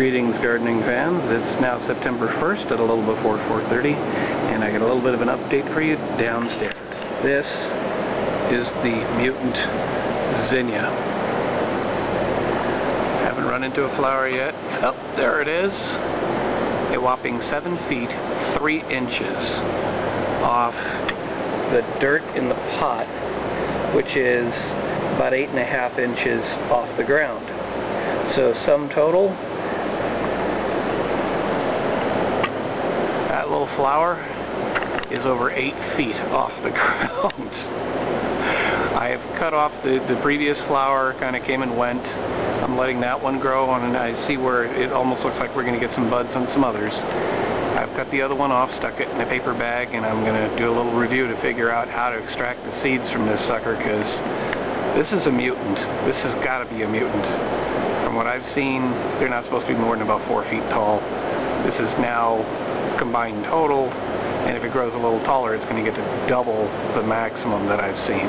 Greetings, gardening fans. It's now September 1st at a little before 4:30, and I got a little bit of an update for you downstairs. This is the mutant zinnia. Haven't run into a flower yet. Oh, there it is. A whopping 7 feet 3 inches off the dirt in the pot, which is about 8.5 inches off the ground. So sum total, that little flower is over 8 feet off the ground. I have cut off the previous flower, kind of came and went. I'm letting that one grow, and I see where it almost looks like we're going to get some buds on some others. I've cut the other one off, stuck it in a paper bag, and I'm going to do a little review to figure out how to extract the seeds from this sucker, because this is a mutant. This has got to be a mutant. From what I've seen, they're not supposed to be more than about 4 feet tall. This is now combined total, and if it grows a little taller, it's going to get to double the maximum that I've seen.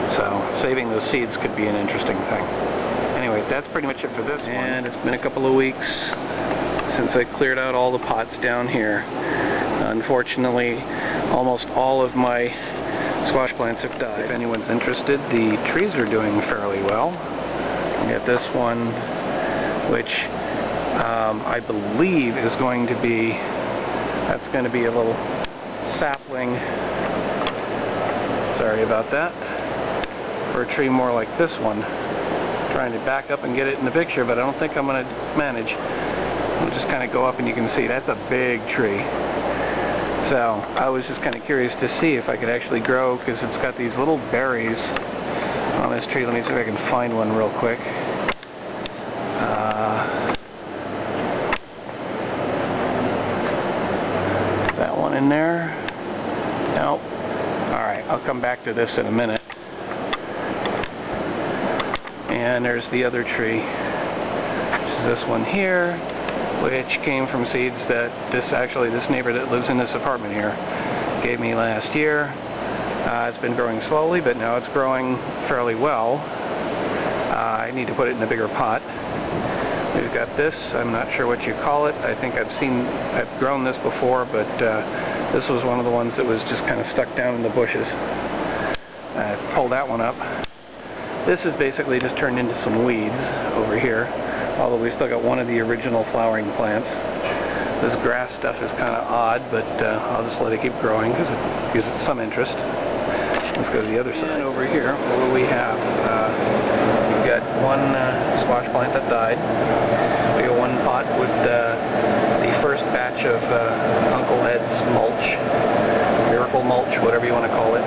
So saving those seeds could be an interesting thing. Anyway, that's pretty much it for this one. And it's been a couple of weeks since I cleared out all the pots down here. Unfortunately, almost all of my squash plants have died. If anyone's interested, the trees are doing fairly well. We got this one, which I believe is going to be, that's going to be a little sapling, sorry about that, for a tree more like this one. Trying to back up and get it in the picture, but I don't think I'm going to manage. We'll just kind of go up and you can see that's a big tree. So I was just kind of curious to see if I could actually grow, because it's got these little berries on this tree. Let me see if I can find one real quick. That one in there? Nope. Alright, I'll come back to this in a minute. And there's the other tree, which is this one here, which came from seeds that this neighbor that lives in this apartment here gave me last year. It's been growing slowly, but now it's growing fairly well. I need to put it in a bigger pot. We've got this, I'm not sure what you call it. I think I've grown this before, but this was one of the ones that was just kind of stuck down in the bushes. I pulled that one up. This is basically just turned into some weeds over here, although we still got one of the original flowering plants. This grass stuff is kind of odd, but I'll just let it keep growing because it gives it some interest. Let's go to the other side. And over here, what do we have? We've got one squash plant that died. We got one pot with the first batch of Uncle Ed's mulch, miracle mulch, whatever you want to call it.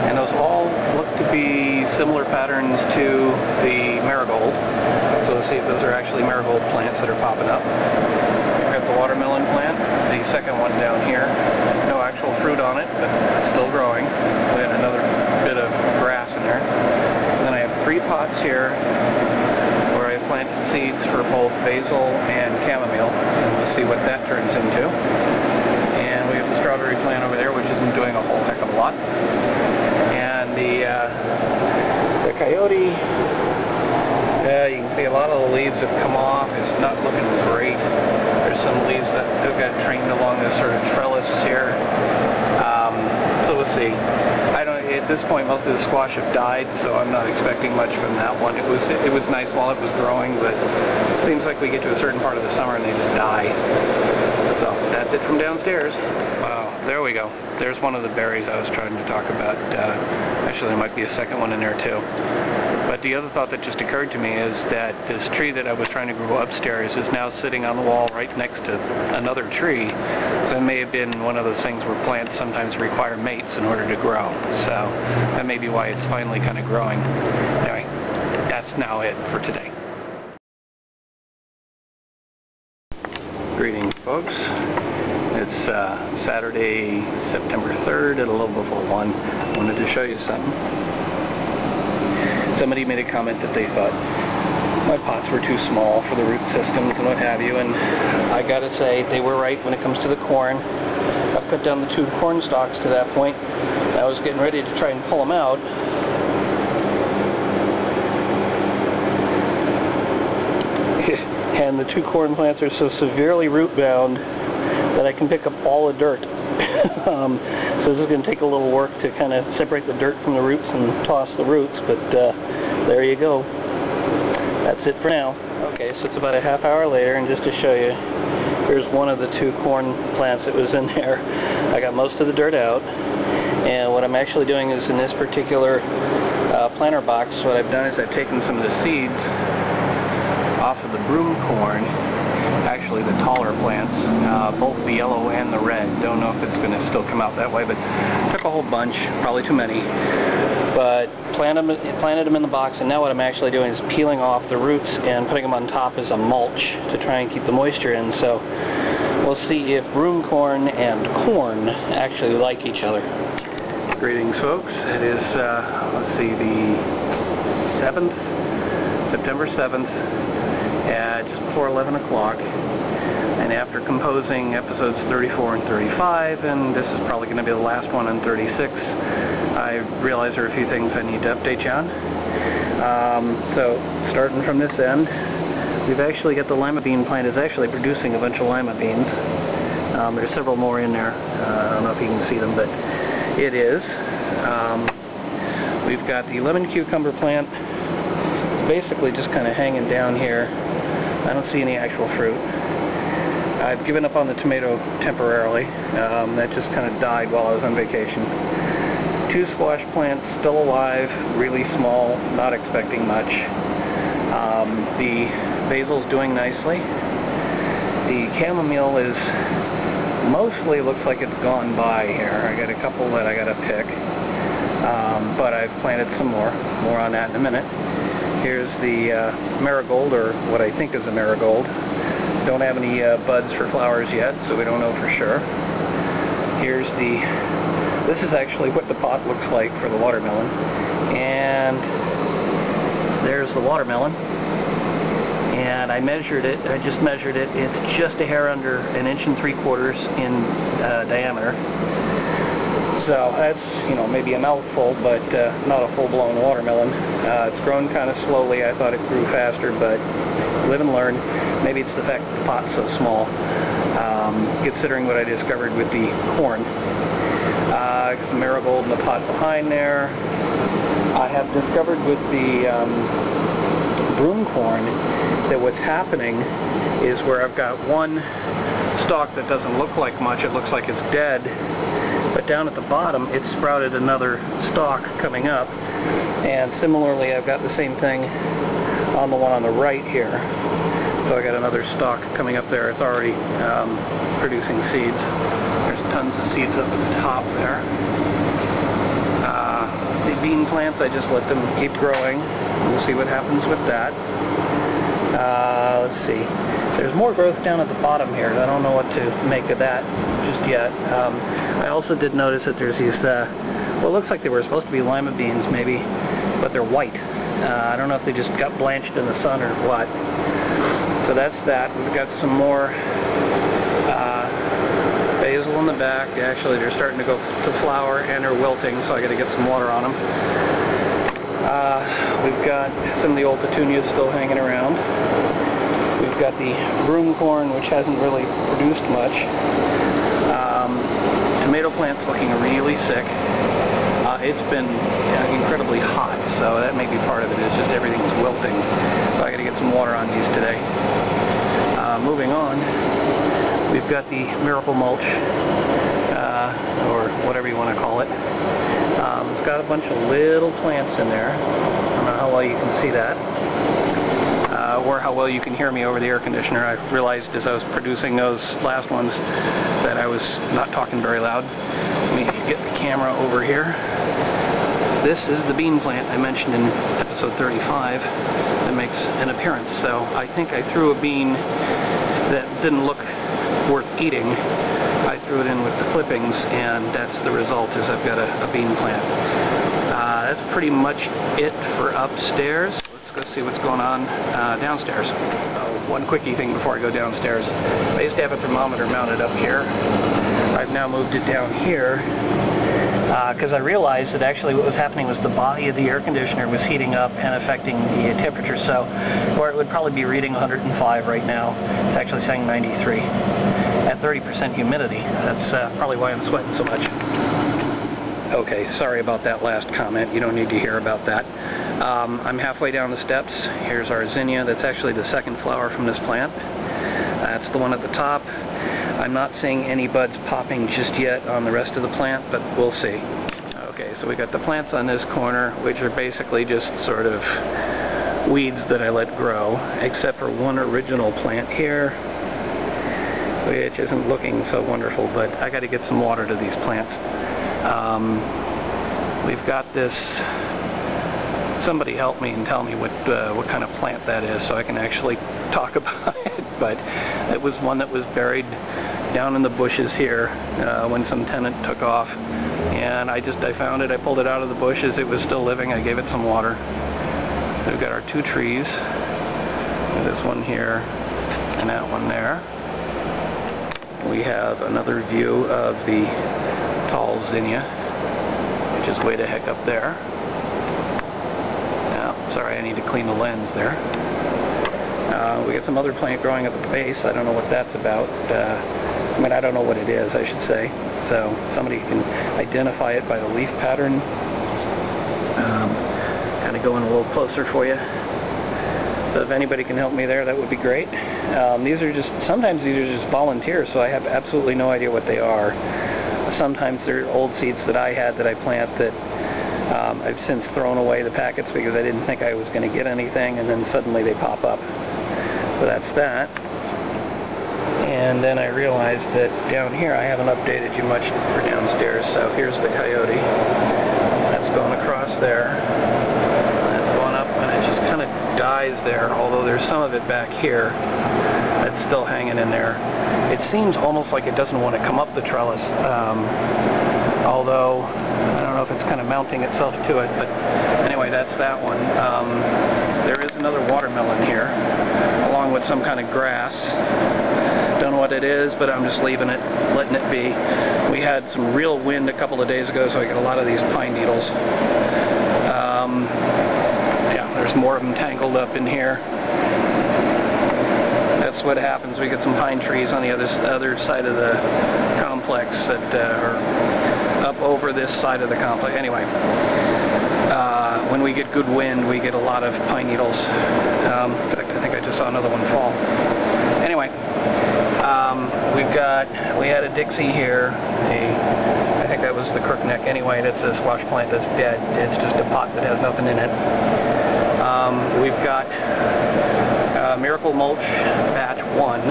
And those all look to be similar patterns to the marigold. So let's see if those are actually marigold plants that are popping up. We've got the watermelon plant, the second one down here. No actual fruit on it, but still growing. Then another bit of grass in there. And then I have 3 pots here where I planted seeds for both basil and chamomile. And we'll see what that turns into. And we have the strawberry plant over there, which isn't doing a whole heck of a lot. And the coyote, you can see a lot of the leaves have come off. It's not looking great. There's some leaves that have got trained along this sort of trellis here. So we'll see. At this point, most of the squash have died, so I'm not expecting much from that one. It was nice while it was growing, but it seems like we get to a certain part of the summer and they just die. So that's it from downstairs. Wow, there we go. There's one of the berries I was trying to talk about. Actually, there might be a second one in there too. But the other thought that just occurred to me is that this tree that I was trying to grow upstairs is now sitting on the wall right next to another tree. So it may have been one of those things where plants sometimes require mates in order to grow. So that may be why it's finally kind of growing. Anyway, that's now it for today. Greetings, folks. It's Saturday, September 3rd at a little before 1. I wanted to show you something. Somebody made a comment that they thought my pots were too small for the root systems and what have you, and I gotta say they were right when it comes to the corn. I've cut down the 2 corn stalks to that point. I was getting ready to try and pull them out. And the the two corn plants are so severely root bound that I can pick up all the dirt. So this is going to take a little work to kind of separate the dirt from the roots and toss the roots, but there you go. That's it for now. Okay, so it's about a half hour later, and just to show you, here's one of the two corn plants that was in there. I got most of the dirt out, and what I'm actually doing is in this particular planter box, what I've done is I've taken some of the seeds off of the broom corn, actually the taller plants, both the yellow and the red. Don't know if it's going to still come out that way, but took a whole bunch, probably too many, but planted them in the box, and now what I'm actually doing is peeling off the roots and putting them on top as a mulch to try and keep the moisture in. So we'll see if broom corn and corn actually like each other. Greetings, folks. It is, let's see, the 7th, September 7th, at just before 11 o'clock. And after composing episodes 34 and 35, and this is probably going to be the last one on 36, I realize there are a few things I need to update you on. So, starting from this end, we've actually got the lima bean plant is actually producing a bunch of lima beans. There's several more in there. I don't know if you can see them, but it is. We've got the lemon cucumber plant basically just kind of hanging down here. I don't see any actual fruit. I've given up on the tomato temporarily. That just kind of died while I was on vacation. Two squash plants still alive, really small, not expecting much. The basil's doing nicely. The chamomile is mostly looks like it's gone by here. I got a couple that I got to pick, but I've planted some more. More on that in a minute. Here's the marigold, or what I think is a marigold. Don't have any buds for flowers yet, so we don't know for sure. Here's this is actually what the pot looks like for the watermelon. And there's the watermelon. And I measured it, I just measured it. It's just a hair under 1 3/4 inches in diameter. So that's, you know, maybe a mouthful, but not a full-blown watermelon. It's grown kind of slowly. I thought it grew faster, but live and learn. Maybe it's the fact that the pot's so small, considering what I discovered with the corn. Some marigold in the pot behind there. I have discovered with the broom corn that what's happening is where I've got one stalk that doesn't look like much, it looks like it's dead, but down at the bottom it sprouted another stalk coming up, and similarly I've got the same thing on the one on the right here. So I got another stalk coming up there. It's already producing seeds. There's tons of seeds up at the top there. The bean plants, I just let them keep growing. We'll see what happens with that. Let's see. There's more growth down at the bottom here. I don't know what to make of that just yet. I also did notice that there's these, well, it looks like they were supposed to be lima beans maybe, but they're white. I don't know if they just got blanched in the sun or what. So that's that. We've got some more basil in the back. Actually, they're starting to go to flower and they're wilting, so I got to get some water on them. We've got some of the old petunias still hanging around. We've got the broom corn, which hasn't really produced much. Tomato plant's looking really sick. It's been incredibly hot, so that may be part of it. It's just everything's wilting. So I got to get some water on these today. Moving on, we've got the miracle mulch, or whatever you want to call it. It's got a bunch of little plants in there. I don't know how well you can see that, or how well you can hear me over the air conditioner. I realized as I was producing those last ones that I was not talking very loud. Let me get the camera over here. This is the bean plant I mentioned in episode 35 that makes an appearance. So I think I threw a bean that didn't look worth eating. I threw it in with the clippings, and that's the result, is I've got a bean plant. That's pretty much it for upstairs. Let's go see what's going on downstairs. One quickie thing before I go downstairs. I used to have a thermometer mounted up here. I've now moved it down here, because I realized that actually what was happening was the body of the air conditioner was heating up and affecting the temperature. So, or it would probably be reading 105 right now. It's actually saying 93 at 30% humidity. That's probably why I'm sweating so much. Okay, sorry about that last comment. You don't need to hear about that. I'm halfway down the steps. Here's our zinnia. That's actually the second flower from this plant. That's the one at the top. I'm not seeing any buds popping just yet on the rest of the plant, but we'll see. Okay, so we got the plants on this corner, which are basically just sort of weeds that I let grow, except for one original plant here, which isn't looking so wonderful, but I got to get some water to these plants. We've got this. Somebody help me and tell me what kind of plant that is so I can actually talk about it. But it was one that was buried down in the bushes here when some tenant took off, and I found it, I pulled it out of the bushes, it was still living, I gave it some water. We've got our two trees, this one here and that one there. We have another view of the tall zinnia, which is way the heck up there. Sorry, I need to clean the lens there. We got some other plant growing at the base. I don't know what that's about. I mean, I don't know what it is, I should say. So somebody can identify it by the leaf pattern. Kind of going a little closer for you. So if anybody can help me there, that would be great. Sometimes these are just volunteers, so I have absolutely no idea what they are. Sometimes they're old seeds that I had that I plant that I've since thrown away the packets because I didn't think I was going to get anything, and then suddenly they pop up. So that's that. And then I realized that down here I haven't updated you much for downstairs. So here's the coyote. That's going across there. That's going up, and it just kind of dies there, although there's some of it back here that's still hanging in there. It seems almost like it doesn't want to come up the trellis, although I don't know if it's kind of mounting itself to it, but anyway, that's that one. There is another watermelon here, along with some kind of grass. Don't know what it is, but I'm just leaving it, letting it be. We had some real wind a couple of days ago, so I got a lot of these pine needles. Yeah, there's more of them tangled up in here. That's what happens. We get some pine trees on the other side of the complex that are up over this side of the complex. Anyway, when we get good wind, we get a lot of pine needles. In fact, I think I just saw another one fall. Anyway, we had a Dixie here. I think that was the crookneck. Anyway, that's a squash plant that's dead. It's just a pot that has nothing in it. We've got Miracle Mulch Batch 1.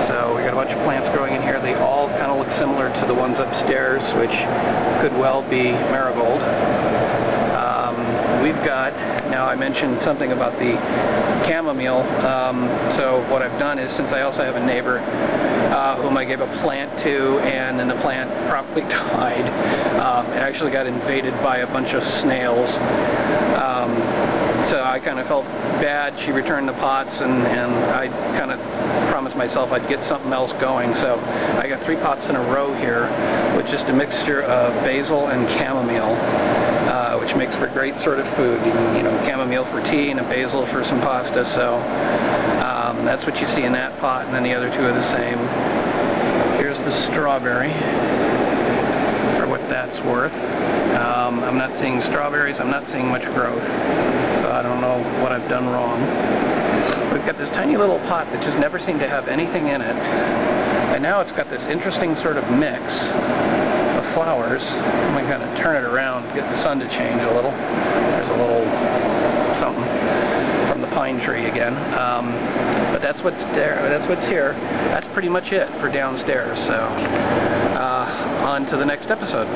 So we got a bunch of plants growing in here. They all kind of look similar to the ones upstairs, which could well be marigold. We've got, now I mentioned something about the chamomile, so what I've done is, since I also have a neighbor whom I gave a plant to, and then the plant promptly died, it actually got invaded by a bunch of snails. So I kind of felt bad. She returned the pots, and I kind of promised myself I'd get something else going. So I got 3 pots in a row here with just a mixture of basil and chamomile, which makes for great sort of food. You know, chamomile for tea and a basil for some pasta. So that's what you see in that pot, and then the other 2 are the same. Here's the strawberry, for what that's worth. I'm not seeing strawberries, I'm not seeing much growth, so I don't know what I've done wrong. We've got this tiny little pot that just never seemed to have anything in it, and now it's got this interesting sort of mix of flowers. I'm going to kind of turn it around, get the sun to change a little. There's a little something from the pine tree again. But that's what's there, that's what's here. That's pretty much it for downstairs, so on to the next episode.